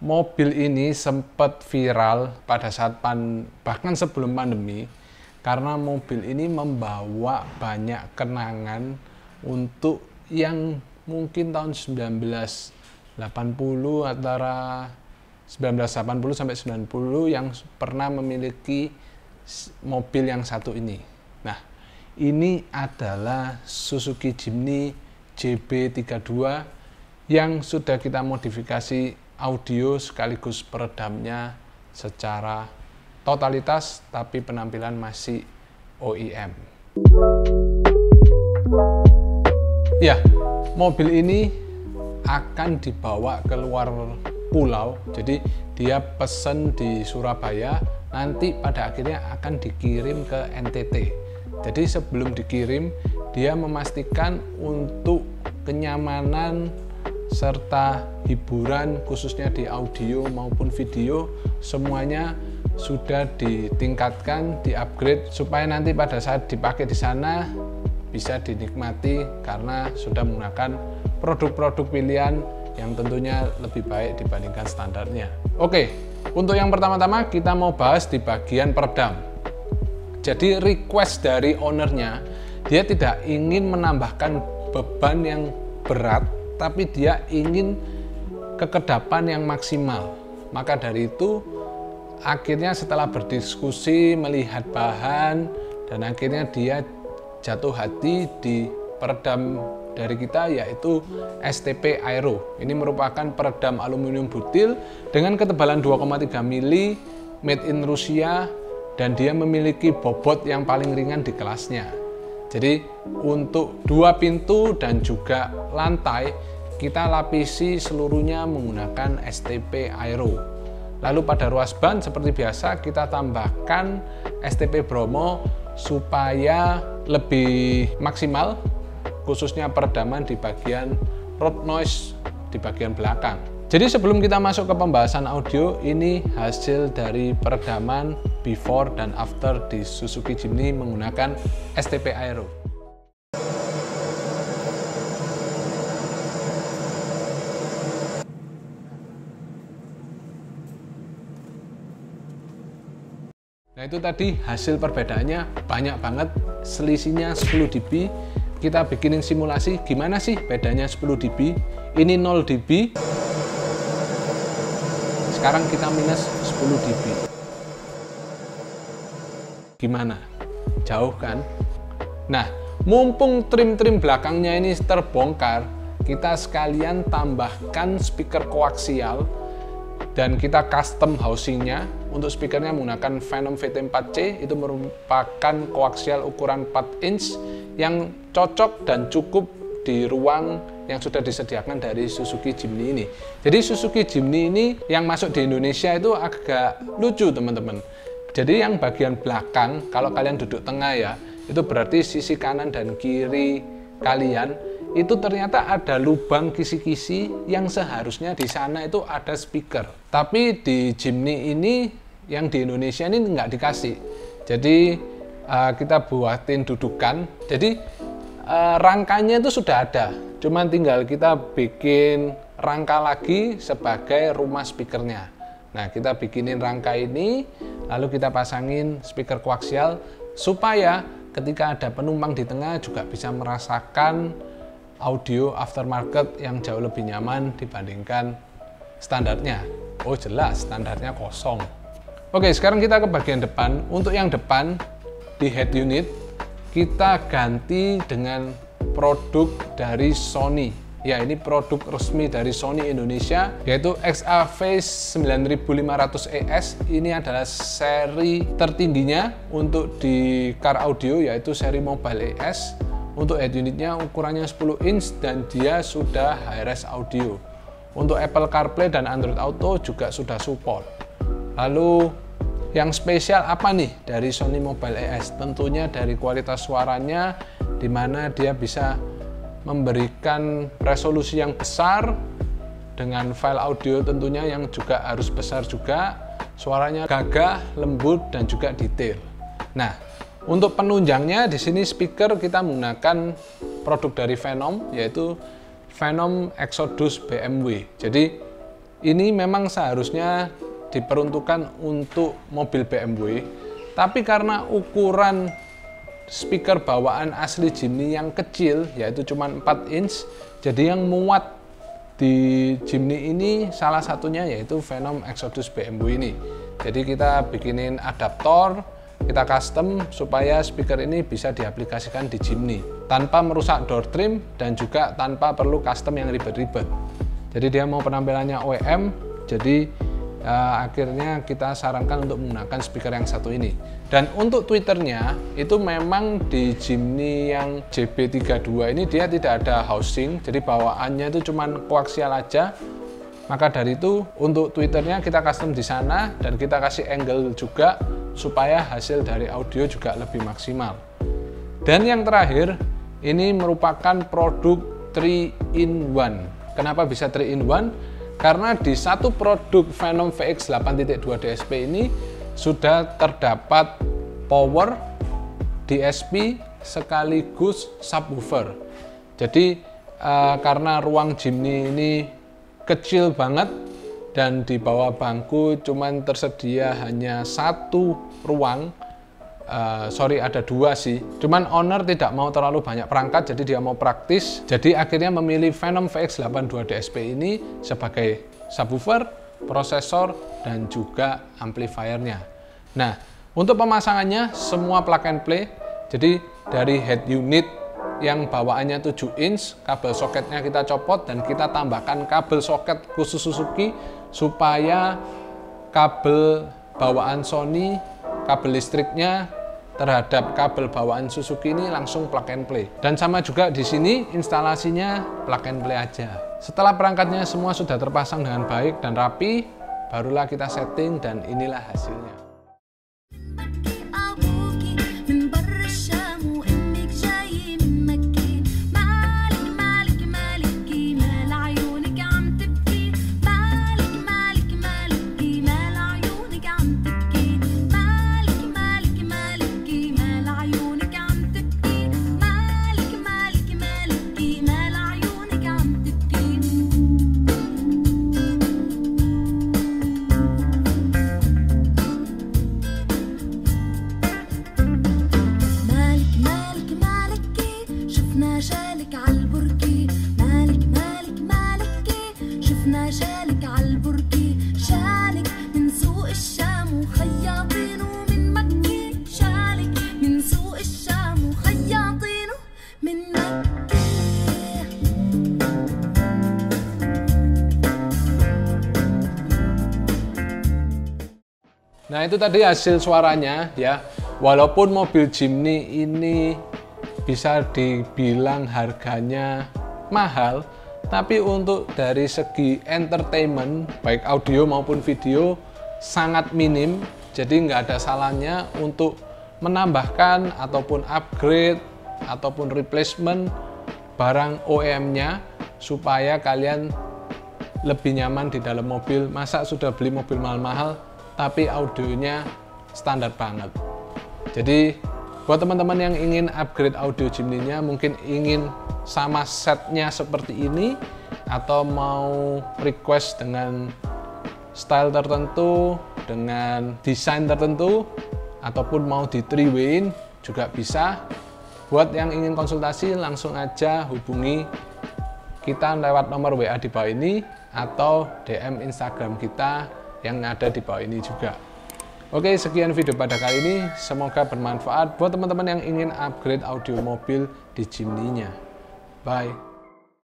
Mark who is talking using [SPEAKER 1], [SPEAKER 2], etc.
[SPEAKER 1] mobil ini sempat viral pada saat bahkan sebelum pandemi, karena mobil ini membawa banyak kenangan untuk yang mungkin tahun 1980, antara 1980 sampai 90 yang pernah memiliki mobil yang satu ini. Nah, ini adalah Suzuki Jimny JB32 yang sudah kita modifikasi audio sekaligus peredamnya secara totalitas, tapi penampilan masih OEM. Ya, mobil ini akan dibawa ke luar pulau, jadi dia pesen di Surabaya, nanti pada akhirnya akan dikirim ke NTT. Jadi sebelum dikirim, dia memastikan untuk kenyamanan serta hiburan khususnya di audio maupun video semuanya sudah ditingkatkan, di-upgrade supaya nanti pada saat dipakai di sana bisa dinikmati karena sudah menggunakan produk-produk pilihan yang tentunya lebih baik dibandingkan standarnya. Oke, untuk yang pertama-tama kita mau bahas di bagian peredam. Jadi request dari ownernya, dia tidak ingin menambahkan beban yang berat, tapi dia ingin kekedapan yang maksimal. Maka dari itu, akhirnya setelah berdiskusi, melihat bahan, dan akhirnya dia jatuh hati di peredam dari kita, yaitu STP Aero. Ini merupakan peredam aluminium butil dengan ketebalan 2,3 mili, made in Rusia, dan dia memiliki bobot yang paling ringan di kelasnya. Jadi untuk dua pintu dan juga lantai kita lapisi seluruhnya menggunakan STP Aero. Lalu pada ruas ban seperti biasa kita tambahkan STP Bromo supaya lebih maksimal, khususnya peredaman di bagian road noise di bagian belakang. Jadi sebelum kita masuk ke pembahasan audio, ini hasil dari peredaman before dan after di Suzuki Jimny menggunakan STP Aero. Nah, itu tadi hasil perbedaannya banyak banget, selisihnya 10 dB. Kita bikinin simulasi gimana sih bedanya 10 dB. Ini 0 dB. Sekarang kita minus 10 dB. Gimana? Jauh kan? Nah, mumpung trim-trim belakangnya ini terbongkar, kita sekalian tambahkan speaker koaksial dan kita custom housingnya. Untuk speakernya menggunakan Phenom VT4C, itu merupakan koaksial ukuran 4 inch yang cocok dan cukup di ruang yang sudah disediakan dari Suzuki Jimny ini. Jadi Suzuki Jimny ini yang masuk di Indonesia itu agak lucu teman-teman. Jadi yang bagian belakang, kalau kalian duduk tengah ya, itu berarti sisi kanan dan kiri kalian itu ternyata ada lubang kisi-kisi yang seharusnya di sana itu ada speaker. Tapi di Jimny ini yang di Indonesia ini nggak dikasih. Jadi kita buatin dudukan. Jadi rangkanya itu sudah ada. Cuman tinggal kita bikin rangka lagi sebagai rumah speakernya. Nah, kita bikinin rangka ini, lalu kita pasangin speaker koaksial supaya ketika ada penumpang di tengah juga bisa merasakan audio aftermarket yang jauh lebih nyaman dibandingkan standarnya. Oh jelas, standarnya kosong. Oke, sekarang kita ke bagian depan. Untuk yang depan, di head unit, kita ganti dengan produk dari Sony. Ya, ini produk resmi dari Sony Indonesia, yaitu XAV9500ES. Ini adalah seri tertingginya untuk di car audio, yaitu seri Mobile ES. Untuk head unitnya ukurannya 10 inch dan dia sudah HRS audio. Untuk Apple CarPlay dan Android Auto juga sudah support. Lalu yang spesial apa nih dari Sony Mobile ES? Tentunya dari kualitas suaranya, di mana dia bisa memberikan resolusi yang besar dengan file audio tentunya yang juga harus besar juga. Suaranya gagah, lembut dan juga detail. Nah, untuk penunjangnya di sini speaker kita menggunakan produk dari Phenom, yaitu Phenom Exodus BMW. Jadi ini memang seharusnya diperuntukkan untuk mobil BMW, tapi karena ukuran speaker bawaan asli Jimny yang kecil, yaitu cuma 4 inch, jadi yang muat di Jimny ini salah satunya yaitu Venom Exodus BMW ini. Jadi kita bikinin adaptor, kita custom supaya speaker ini bisa diaplikasikan di Jimny tanpa merusak door trim dan juga tanpa perlu custom yang ribet-ribet. Jadi dia mau penampilannya OEM, jadi akhirnya kita sarankan untuk menggunakan speaker yang satu ini. Dan untuk tweeternya itu memang di Jimny yang JB32 ini dia tidak ada housing, jadi bawaannya itu cuman koaksial aja. Maka dari itu untuk tweeternya kita custom di sana dan kita kasih angle juga supaya hasil dari audio juga lebih maksimal. Dan yang terakhir, ini merupakan produk 3-in-1. Kenapa bisa 3-in-1? Karena di satu produk Venom VX 8.2 DSP ini sudah terdapat power, DSP, sekaligus subwoofer. Jadi karena ruang Jimny ini kecil banget dan di bawah bangku cuman tersedia hanya satu ruang, ada 2 sih, cuman owner tidak mau terlalu banyak perangkat, jadi dia mau praktis, jadi akhirnya memilih Venom VX 82 DSP ini sebagai subwoofer, prosesor, dan juga amplifiernya. Nah, untuk pemasangannya semua plug and play, jadi dari head unit yang bawaannya 7 inch, kabel soketnya kita copot dan kita tambahkan kabel soket khusus Suzuki supaya kabel bawaan Sony, kabel listriknya terhadap kabel bawaan Suzuki ini langsung plug and play. Dan sama juga di sini instalasinya plug and play aja. Setelah perangkatnya semua sudah terpasang dengan baik dan rapi, barulah kita setting dan inilah hasilnya. Nah, itu tadi hasil suaranya ya. Walaupun mobil Jimny ini bisa dibilang harganya mahal, tapi untuk dari segi entertainment baik audio maupun video sangat minim. Jadi nggak ada salahnya untuk menambahkan ataupun upgrade ataupun replacement barang OEM-nya supaya kalian lebih nyaman di dalam mobil. Masa sudah beli mobil mahal-mahal tapi audionya standar banget. Jadi buat teman-teman yang ingin upgrade audio Jimny-nya, mungkin ingin sama setnya seperti ini atau mau request dengan style tertentu, dengan desain tertentu, ataupun mau di 3-way-in juga bisa. Buat yang ingin konsultasi langsung aja hubungi kita lewat nomor WA di bawah ini atau DM Instagram kita yang ada di bawah ini juga. Oke, sekian video pada kali ini. Semoga bermanfaat buat teman-teman yang ingin upgrade audio mobil di Jimny-nya. Bye.